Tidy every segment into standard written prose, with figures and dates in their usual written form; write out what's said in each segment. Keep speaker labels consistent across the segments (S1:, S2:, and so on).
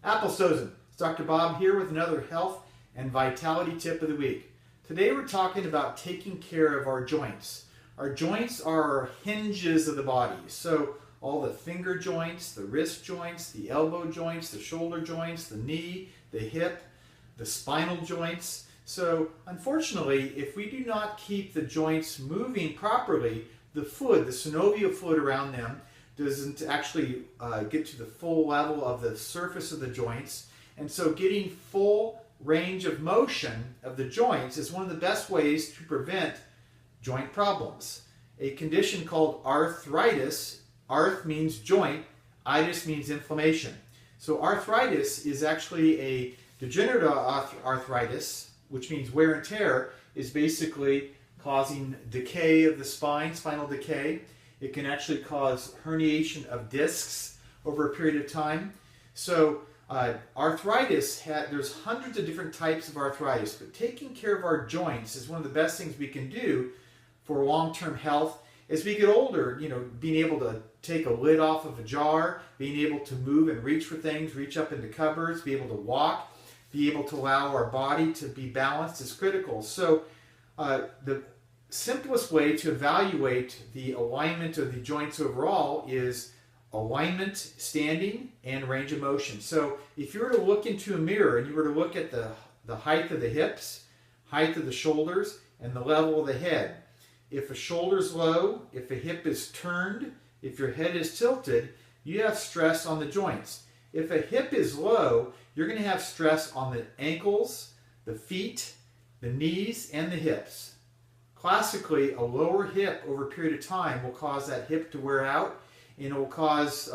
S1: Apples dozen. It's Dr. Bob here with another health and vitality tip of the week. Today we're talking about taking care of our joints. Our joints are our hinges of the body. So all the finger joints, the wrist joints, the elbow joints, the shoulder joints, the knee, the hip, the spinal joints. So unfortunately, if we do not keep the joints moving properly, the fluid, the synovial fluid around them, doesn't actually get to the full level of the surface of the joints. And so getting full range of motion of the joints is one of the best ways to prevent joint problems. A condition called arthritis, arth means joint, itis means inflammation. So arthritis is actually a degenerative arthritis, which means wear and tear, is basically causing decay of the spine, spinal decay. It can actually cause herniation of discs over a period of time. So arthritis, there's hundreds of different types of arthritis, but taking care of our joints is one of the best things we can do for long-term health. As we get older, being able to take a lid off of a jar, being able to move and reach for things, reach up into cupboards, be able to walk, be able to allow our body to be balanced is critical. So the simplest way to evaluate the alignment of the joints overall is alignment, standing, and range of motion. So if you were to look into a mirror and you were to look at the height of the hips, height of the shoulders, and the level of the head, if a shoulder's low, if a hip is turned, if your head is tilted, you have stress on the joints. If a hip is low, you're going to have stress on the ankles, the feet, the knees, and the hips. Classically, a lower hip over a period of time will cause that hip to wear out, and it will cause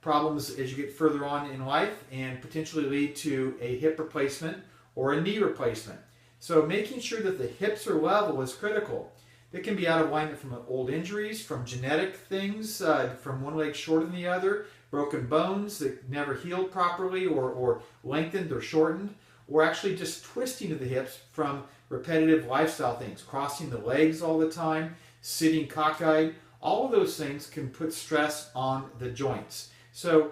S1: problems as you get further on in life and potentially lead to a hip replacement or a knee replacement. So making sure that the hips are level is critical. They can be out of alignment from old injuries, from genetic things, from one leg shorter than the other, broken bones that never healed properly or lengthened or shortened, or actually just twisting of the hips from repetitive lifestyle things, crossing the legs all the time, sitting cockeyed. All of those things can put stress on the joints. So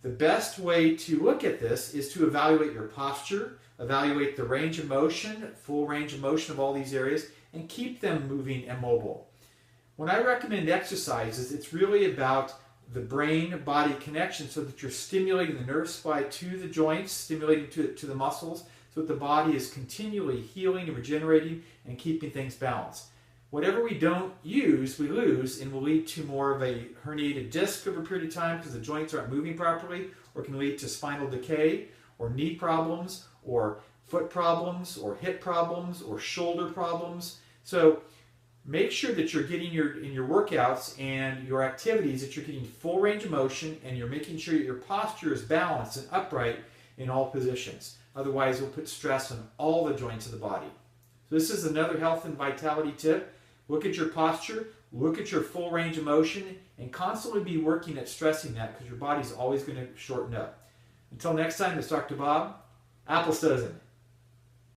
S1: the best way to look at this is to evaluate your posture, evaluate the range of motion, full range of motion of all these areas, and keep them moving and mobile. When I recommend exercises, it's really about the brain-body connection so that you're stimulating the nerve supply to the joints, stimulating to the muscles, so that the body is continually healing and regenerating and keeping things balanced. Whatever we don't use, we lose, and will lead to more of a herniated disc over a period of time because the joints aren't moving properly, or can lead to spinal decay, or knee problems, or foot problems, or hip problems, or shoulder problems. So make sure that you're getting in your workouts and your activities that you're getting full range of motion, and you're making sure that your posture is balanced and upright in all positions. Otherwise, you'll put stress on all the joints of the body. So this is another health and vitality tip. Look at your posture, look at your full range of motion, and constantly be working at stressing that because your body's always going to shorten up. Until next time, it's Dr. Bob. Apples dozen.